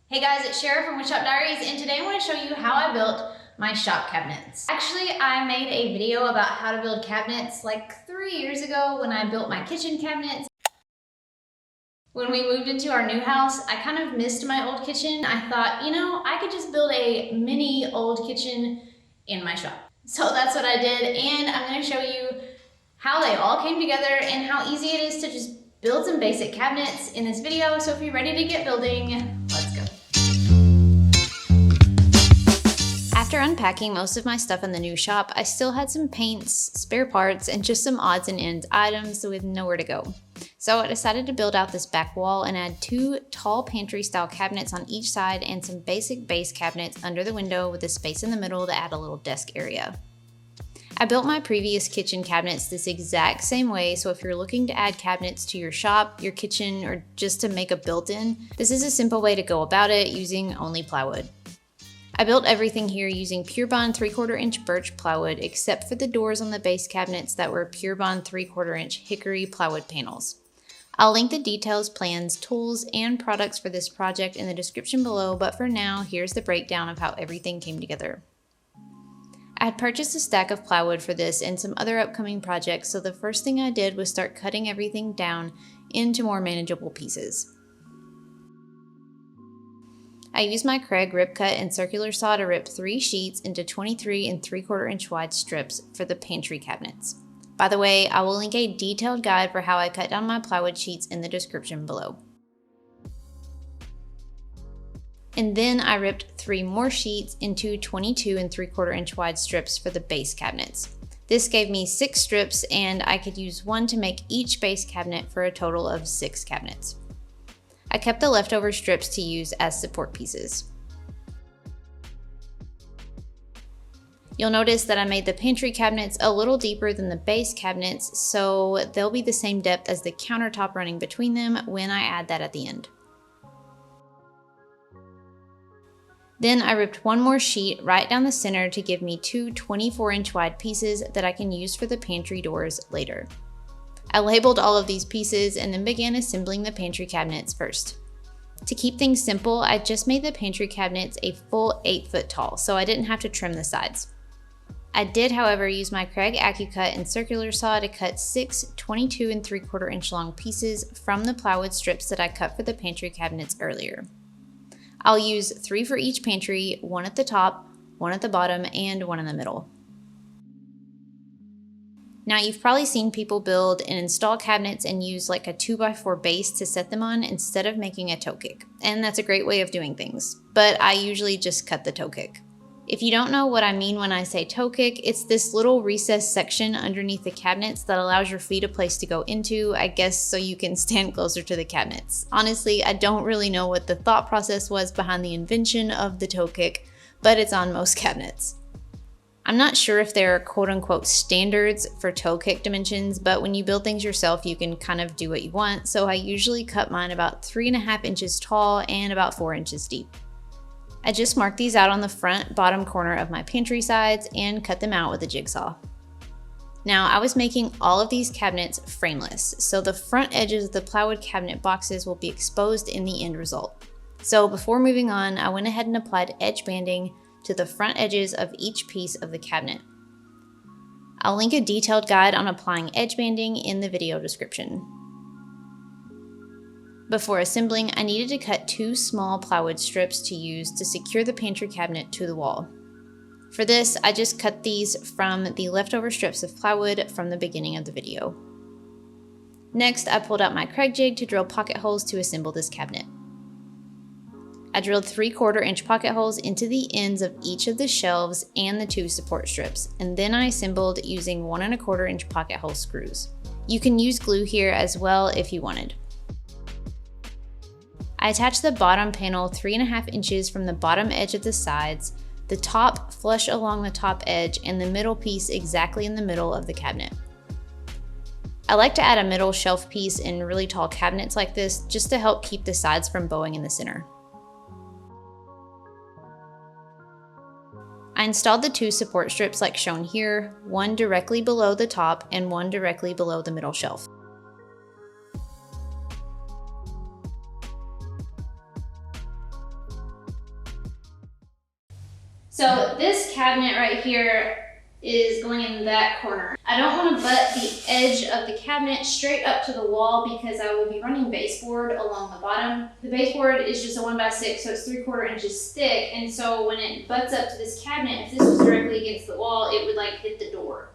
Hey guys, it's Shara from Woodshop Diaries, and today I want to show you how I built my shop cabinets. Actually, I made a video about how to build cabinets like 3 years ago when I built my kitchen cabinets. When we moved into our new house, I kind of missed my old kitchen. I thought, I could just build a mini old kitchen in my shop. So that's what I did, and I'm going to show you how they all came together and how easy it is to just build some basic cabinets in this video. So if you're ready to get building, let's go. After unpacking most of my stuff in the new shop, I still had some paints, spare parts, and just some odds and ends items with nowhere to go. So I decided to build out this back wall and add 2 tall pantry style cabinets on each side and some basic base cabinets under the window with a space in the middle to add a little desk area. I built my previous kitchen cabinets this exact same way, so if you're looking to add cabinets to your shop, your kitchen, or just to make a built-in, this is a simple way to go about it using only plywood. I built everything here using Pure Bond 3/4 inch birch plywood except for the doors on the base cabinets that were Pure Bond 3/4 inch hickory plywood panels. I'll link the details, plans, tools, and products for this project in the description below, but for now, here's the breakdown of how everything came together. I had purchased a stack of plywood for this and some other upcoming projects, so the first thing I did was start cutting everything down into more manageable pieces. I used my Kreg rip cut and circular saw to rip 3 sheets into 23 3/4 inch wide strips for the pantry cabinets. By the way, I will link a detailed guide for how I cut down my plywood sheets in the description below. And then I ripped 3 more sheets into 22 3/4 inch wide strips for the base cabinets. This gave me 6 strips, and I could use 1 to make each base cabinet for a total of 6 cabinets. I kept the leftover strips to use as support pieces. You'll notice that I made the pantry cabinets a little deeper than the base cabinets, so they'll be the same depth as the countertop running between them when I add that at the end. Then I ripped 1 more sheet right down the center to give me 2 24 inch wide pieces that I can use for the pantry doors later. I labeled all of these pieces and then began assembling the pantry cabinets first. To keep things simple, I just made the pantry cabinets a full 8 foot tall, so I didn't have to trim the sides. I did, however, use my Kreg AccuCut and circular saw to cut 6 22 3/4 inch long pieces from the plywood strips that I cut for the pantry cabinets earlier. I'll use 3 for each pantry, 1 at the top, 1 at the bottom, and 1 in the middle. Now you've probably seen people build and install cabinets and use like a 2x4 base to set them on instead of making a toe kick. And that's a great way of doing things, but I usually just cut the toe kick. If you don't know what I mean when I say toe kick, it's this little recessed section underneath the cabinets that allows your feet a place to go into, I guess so you can stand closer to the cabinets. Honestly, I don't really know what the thought process was behind the invention of the toe kick, but it's on most cabinets. I'm not sure if there are quote-unquote standards for toe kick dimensions, but when you build things yourself, you can kind of do what you want, so I usually cut mine about 3.5 inches tall and about 4 inches deep. I just marked these out on the front bottom corner of my pantry sides and cut them out with a jigsaw. Now, I was making all of these cabinets frameless, so the front edges of the plywood cabinet boxes will be exposed in the end result. So before moving on, I went ahead and applied edge banding to the front edges of each piece of the cabinet. I'll link a detailed guide on applying edge banding in the video description. Before assembling, I needed to cut 2 small plywood strips to use to secure the pantry cabinet to the wall. For this, I just cut these from the leftover strips of plywood from the beginning of the video. Next, I pulled out my Kreg jig to drill pocket holes to assemble this cabinet. I drilled 3/4 inch pocket holes into the ends of each of the shelves and the 2 support strips, and then I assembled using 1 1/4 inch pocket hole screws. You can use glue here as well if you wanted. I attached the bottom panel 3.5 inches from the bottom edge of the sides, the top flush along the top edge, and the middle piece exactly in the middle of the cabinet. I like to add a middle shelf piece in really tall cabinets like this just to help keep the sides from bowing in the center. I installed the 2 support strips like shown here, 1 directly below the top and 1 directly below the middle shelf. So this cabinet right here is going in that corner. I don't want to butt the edge of the cabinet straight up to the wall because I will be running baseboard along the bottom. The baseboard is just a 1x6, so it's 3/4 inches thick, and so when it butts up to this cabinet, if this was directly against the wall, it would like hit the door.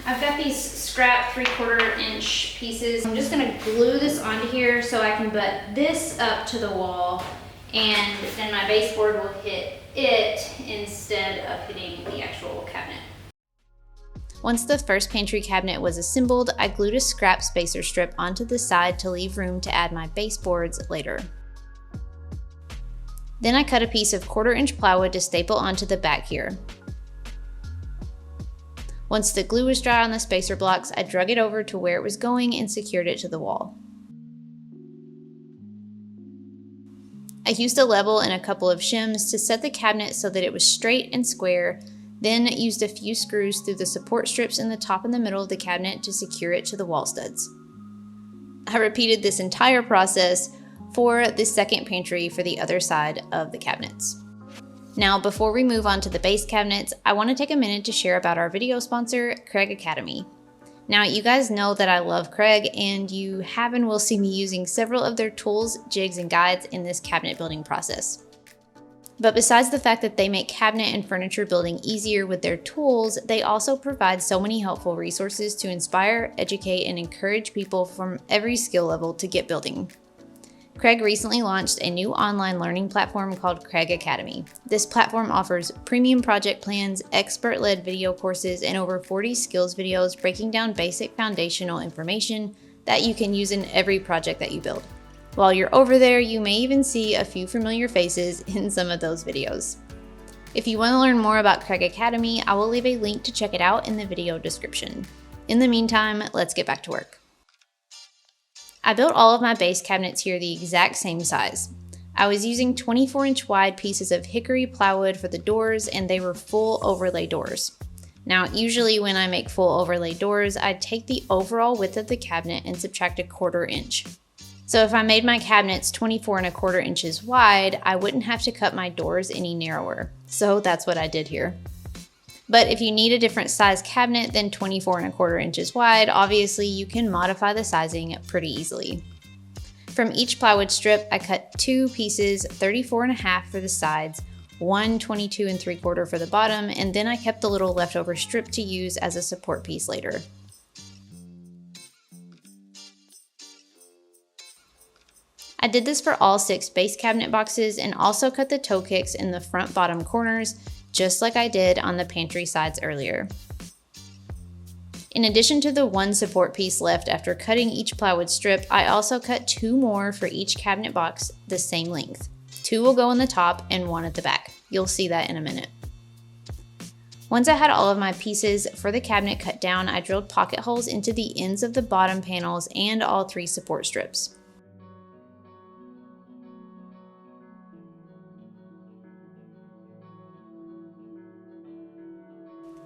I've got these scrap 3/4 inch pieces. I'm just gonna glue this onto here so I can butt this up to the wall, and then my baseboard will hit it instead of hitting the actual cabinet. Once the first pantry cabinet was assembled, I glued a scrap spacer strip onto the side to leave room to add my baseboards later. Then I cut a piece of 1/4 inch plywood to staple onto the back here. Once the glue was dry on the spacer blocks, I drug it over to where it was going and secured it to the wall. I used a level and a couple of shims to set the cabinet so that it was straight and square, then used a few screws through the support strips in the top and the middle of the cabinet to secure it to the wall studs. I repeated this entire process for the second pantry for the other side of the cabinets. Now, before we move on to the base cabinets, I want to take a minute to share about our video sponsor, Kreg Academy. Now, you guys know that I love Kreg, and you have and will see me using several of their tools, jigs, and guides in this cabinet building process. But besides the fact that they make cabinet and furniture building easier with their tools, they also provide so many helpful resources to inspire, educate, and encourage people from every skill level to get building. Kreg recently launched a new online learning platform called Kreg Academy. This platform offers premium project plans, expert-led video courses, and over 40 skills videos breaking down basic foundational information that you can use in every project that you build. While you're over there, you may even see a few familiar faces in some of those videos. If you want to learn more about Kreg Academy, I will leave a link to check it out in the video description. In the meantime, let's get back to work. I built all of my base cabinets here the exact same size. I was using 24-inch wide pieces of hickory plywood for the doors, and they were full overlay doors. Now, usually when I make full overlay doors, I take the overall width of the cabinet and subtract a 1/4 inch. So if I made my cabinets 24 1/4 inches wide, I wouldn't have to cut my doors any narrower. So that's what I did here. But if you need a different size cabinet than 24 1/4 inches wide, obviously you can modify the sizing pretty easily. From each plywood strip, I cut 2 pieces 34.5 for the sides, one 22 3/4 for the bottom, and then I kept the little leftover strip to use as a support piece later. I did this for all 6 base cabinet boxes and also cut the toe kicks in the front bottom corners, just like I did on the pantry sides earlier. In addition to the 1 support piece left after cutting each plywood strip, I also cut 2 more for each cabinet box the same length. 2 will go on the top and 1 at the back. You'll see that in a minute. Once I had all of my pieces for the cabinet cut down, I drilled pocket holes into the ends of the bottom panels and all 3 support strips.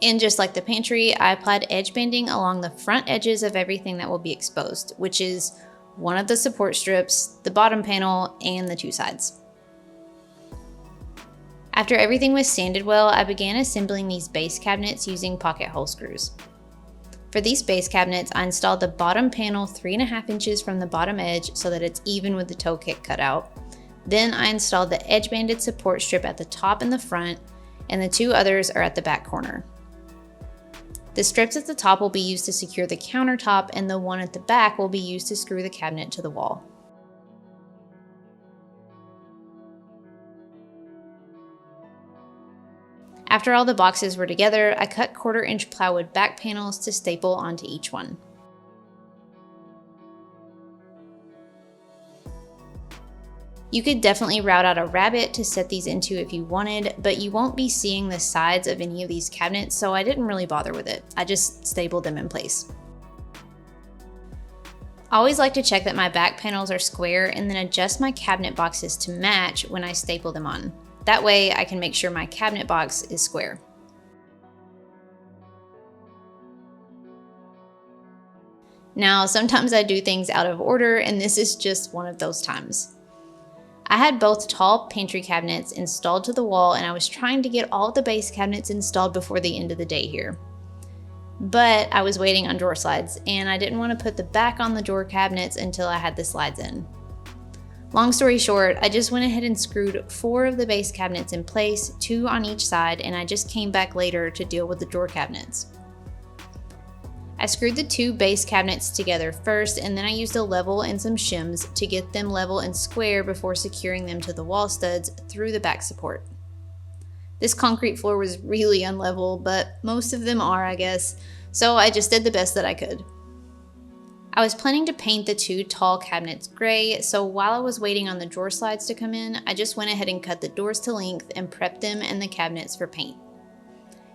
And just like the pantry, I applied edge banding along the front edges of everything that will be exposed, which is one of the support strips, the bottom panel, and the 2 sides. After everything was sanded well, I began assembling these base cabinets using pocket hole screws. For these base cabinets, I installed the bottom panel 3.5 inches from the bottom edge so that it's even with the toe kick cut out. Then I installed the edge banded support strip at the top and the front, and the 2 others are at the back corner. The strips at the top will be used to secure the countertop, and the one at the back will be used to screw the cabinet to the wall. After all the boxes were together, I cut 1/4 inch plywood back panels to staple onto each one. You could definitely route out a rabbet to set these into if you wanted, but you won't be seeing the sides of any of these cabinets, so I didn't really bother with it. I just stapled them in place. I always like to check that my back panels are square and then adjust my cabinet boxes to match when I staple them on. That way I can make sure my cabinet box is square. Now, sometimes I do things out of order, and this is just one of those times. I had both tall pantry cabinets installed to the wall, and I was trying to get all of the base cabinets installed before the end of the day here. But I was waiting on drawer slides, and I didn't want to put the back on the drawer cabinets until I had the slides in. Long story short, I just went ahead and screwed 4 of the base cabinets in place, 2 on each side, and I just came back later to deal with the drawer cabinets. I screwed the 2 base cabinets together first, and then I used a level and some shims to get them level and square before securing them to the wall studs through the back support. This concrete floor was really unlevel, but most of them are, I guess, so I just did the best that I could. I was planning to paint the 2 tall cabinets gray, so while I was waiting on the drawer slides to come in, I just went ahead and cut the doors to length and prepped them and the cabinets for paint.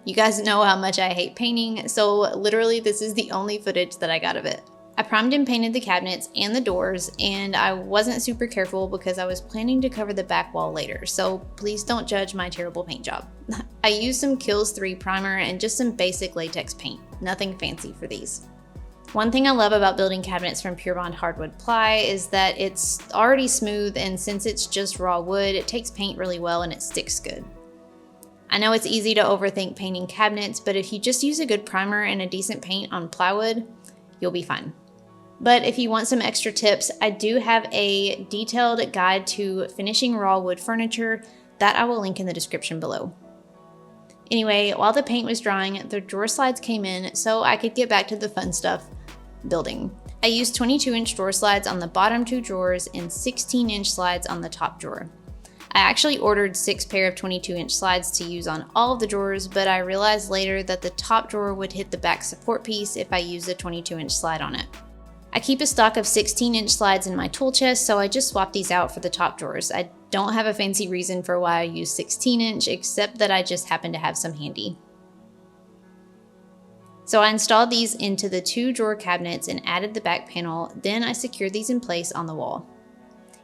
You guys know how much I hate painting, so literally this is the only footage that I got of it. I primed and painted the cabinets and the doors, and I wasn't super careful because I was planning to cover the back wall later, so please don't judge my terrible paint job. I used some Kills 3 primer and just some basic latex paint, nothing fancy for these. One thing I love about building cabinets from Pure Bond hardwood ply is that it's already smooth, and since it's just raw wood, it takes paint really well and it sticks good. I know it's easy to overthink painting cabinets, but if you just use a good primer and a decent paint on plywood, you'll be fine. But if you want some extra tips, I do have a detailed guide to finishing raw wood furniture that I will link in the description below. Anyway, while the paint was drying, the drawer slides came in so I could get back to the fun stuff, building. I used 22-inch drawer slides on the bottom 2 drawers and 16-inch slides on the top drawer. I actually ordered 6 pair of 22-inch slides to use on all of the drawers, but I realized later that the top drawer would hit the back support piece if I used a 22-inch slide on it. I keep a stock of 16-inch slides in my tool chest, so I just swapped these out for the top drawers. I don't have a fancy reason for why I use 16-inch, except that I just happen to have some handy. So I installed these into the 2 drawer cabinets and added the back panel, then I secured these in place on the wall.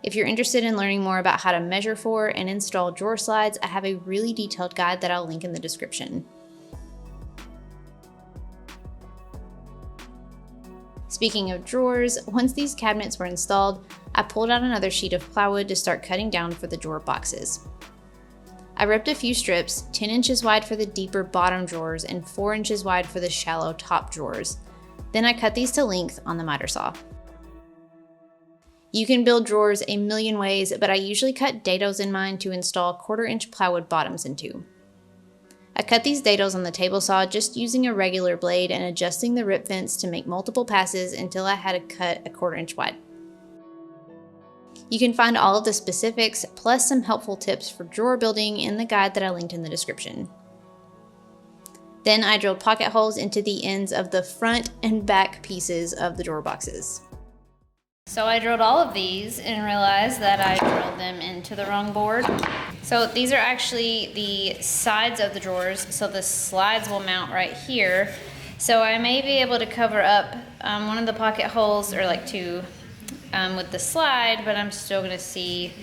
If you're interested in learning more about how to measure for and install drawer slides, I have a really detailed guide that I'll link in the description. Speaking of drawers, once these cabinets were installed, I pulled out another sheet of plywood to start cutting down for the drawer boxes. I ripped a few strips, 10 inches wide for the deeper bottom drawers and 4 inches wide for the shallow top drawers. Then I cut these to length on the miter saw. You can build drawers a million ways, but I usually cut dados in mine to install 1/4-inch plywood bottoms into. I cut these dados on the table saw just using a regular blade and adjusting the rip vents to make multiple passes until I had a cut a 1/4-inch wide. You can find all of the specifics plus some helpful tips for drawer building in the guide that I linked in the description. Then I drilled pocket holes into the ends of the front and back pieces of the drawer boxes. So I drilled all of these and realized that I drilled them into the wrong board. So these are actually the sides of the drawers, so the slides will mount right here. So I may be able to cover up one of the pocket holes, or like 2, with the slide, but I'm still gonna see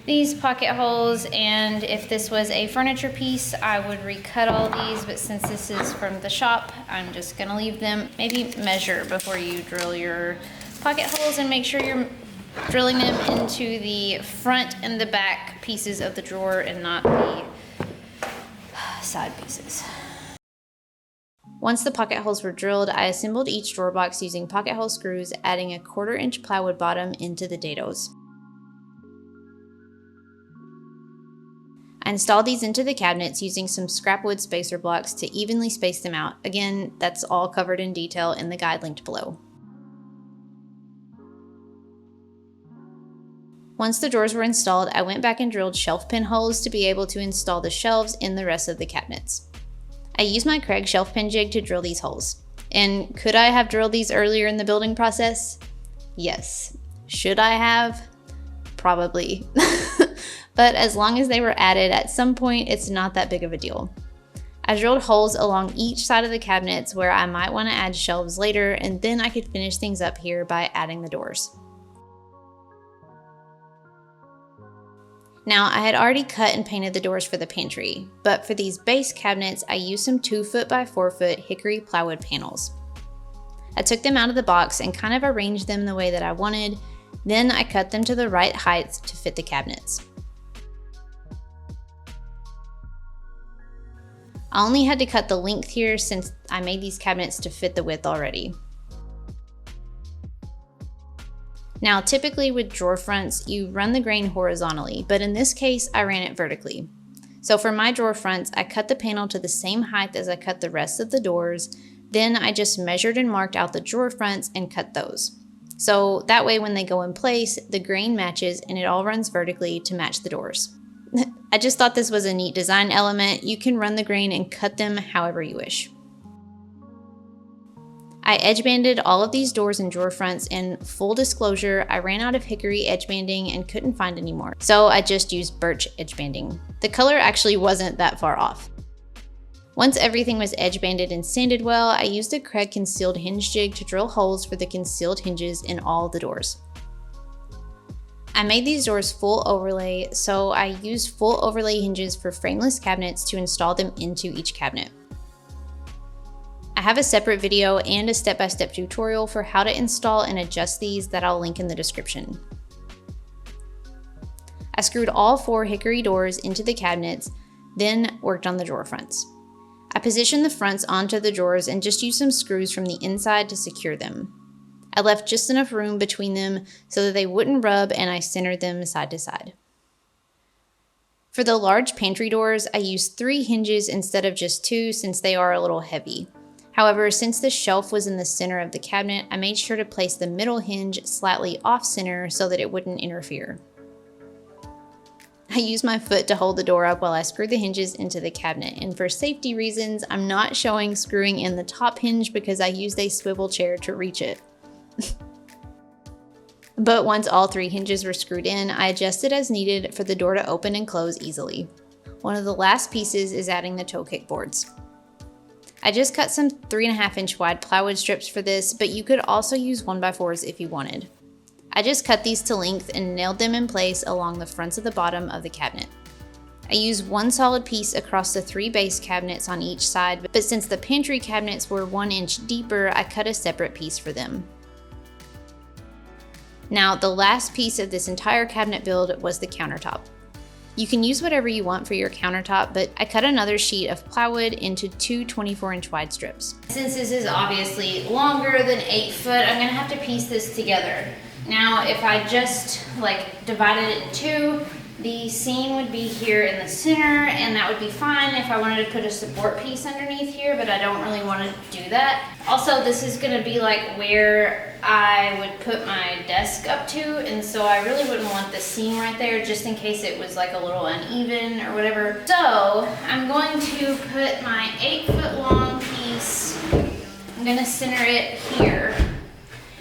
these pocket holes, and if this was a furniture piece, I would recut all these, but since this is from the shop, I'm just gonna leave them. Maybe measure before you drill your pocket holes and make sure you're drilling them into the front and the back pieces of the drawer and not the side pieces. Once the pocket holes were drilled, I assembled each drawer box using pocket hole screws, adding a 1/4-inch plywood bottom into the dados. I installed these into the cabinets using some scrap wood spacer blocks to evenly space them out. Again, that's all covered in detail in the guide linked below. Once the drawers were installed, I went back and drilled shelf pin holes to be able to install the shelves in the rest of the cabinets. I used my Kreg shelf pin jig to drill these holes. And could I have drilled these earlier in the building process? Yes. Should I have? Probably. But as long as they were added at some point, it's not that big of a deal. I drilled holes along each side of the cabinets where I might want to add shelves later, and then I could finish things up here by adding the doors. Now, I had already cut and painted the doors for the pantry, but for these base cabinets, I used some 2-foot by 4-foot hickory plywood panels. I took them out of the box and kind of arranged them the way that I wanted, Then I cut them to the right heights to fit the cabinets. I only had to cut the length here since I made these cabinets to fit the width already. Now, typically with drawer fronts, you run the grain horizontally, but in this case, I ran it vertically. So for my drawer fronts, I cut the panel to the same height as I cut the rest of the doors. Then I just measured and marked out the drawer fronts and cut those. So that way when they go in place, the grain matches and it all runs vertically to match the doors. I just thought this was a neat design element. You can run the grain and cut them however you wish. I edge banded all of these doors and drawer fronts, and full disclosure, I ran out of hickory edge banding and couldn't find any more, so I just used birch edge banding. The color actually wasn't that far off. Once everything was edge banded and sanded well, I used a Kreg concealed hinge jig to drill holes for the concealed hinges in all the doors. I made these doors full overlay, so I used full overlay hinges for frameless cabinets to install them into each cabinet. I have a separate video and a step-by-step tutorial for how to install and adjust these that I'll link in the description. I screwed all 4 hickory doors into the cabinets, then worked on the drawer fronts. I positioned the fronts onto the drawers and just used some screws from the inside to secure them. I left just enough room between them so that they wouldn't rub, and I centered them side to side. For the large pantry doors, I used 3 hinges instead of just 2 since they are a little heavy. However, since the shelf was in the center of the cabinet, I made sure to place the middle hinge slightly off center so that it wouldn't interfere. I used my foot to hold the door up while I screwed the hinges into the cabinet, and for safety reasons, I'm not showing screwing in the top hinge because I used a swivel chair to reach it. But once all 3 hinges were screwed in, I adjusted as needed for the door to open and close easily. One of the last pieces is adding the toe kick boards. I just cut some 3.5-inch wide plywood strips for this, but you could also use 1x4s if you wanted. I just cut these to length and nailed them in place along the fronts of the bottom of the cabinet. I used 1 solid piece across the 3 base cabinets on each side, but since the pantry cabinets were 1 inch deeper, I cut a separate piece for them. Now, the last piece of this entire cabinet build was the countertop. You can use whatever you want for your countertop, but I cut another sheet of plywood into 2 24-inch wide strips. Since this is obviously longer than 8 foot, I'm gonna have to piece this together. Now, if I just divided it in 2, the seam would be here in the center, and that would be fine if I wanted to put a support piece underneath here, but I don't really want to do that. Also, this is gonna be where I would put my desk up to, and so I really wouldn't want the seam right there just in case it was a little uneven or whatever. So I'm going to put my 8-foot long piece, I'm gonna center it here,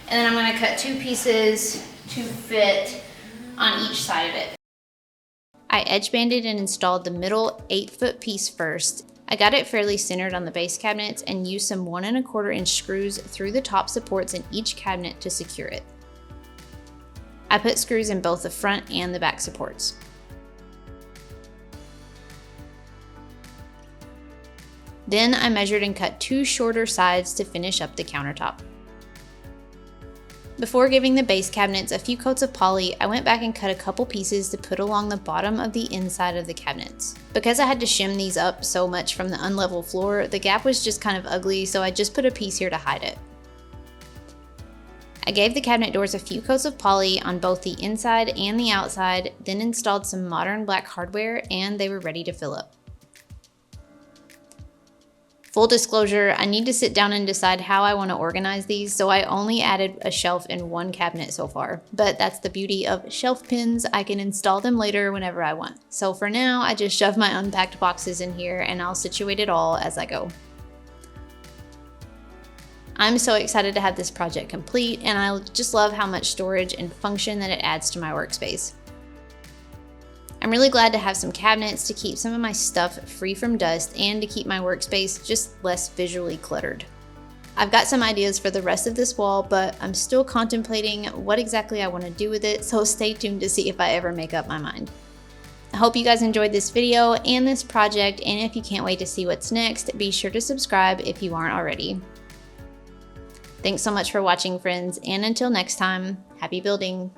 and then I'm gonna cut 2 pieces to fit on each side of it. I edge banded and installed the middle 8-foot piece first. I got it fairly centered on the base cabinets and used some 1 1/4-inch screws through the top supports in each cabinet to secure it. I put screws in both the front and the back supports. Then I measured and cut 2 shorter sides to finish up the countertop. Before giving the base cabinets a few coats of poly, I went back and cut a couple pieces to put along the bottom of the inside of the cabinets. Because I had to shim these up so much from the unlevel floor, the gap was just kind of ugly, so I just put a piece here to hide it. I gave the cabinet doors a few coats of poly on both the inside and the outside, then installed some modern black hardware, and they were ready to fill up. Full disclosure, I need to sit down and decide how I want to organize these, so I only added a shelf in 1 cabinet so far. But that's the beauty of shelf pins, I can install them later whenever I want. So for now, I just shove my unpacked boxes in here and I'll situate it all as I go. I'm so excited to have this project complete, and I just love how much storage and function that it adds to my workspace. I'm really glad to have some cabinets to keep some of my stuff free from dust and to keep my workspace just less visually cluttered. I've got some ideas for the rest of this wall, but I'm still contemplating what exactly I want to do with it, so stay tuned to see if I ever make up my mind. I hope you guys enjoyed this video and this project, and if you can't wait to see what's next, be sure to subscribe if you aren't already. Thanks so much for watching, friends, and until next time, happy building!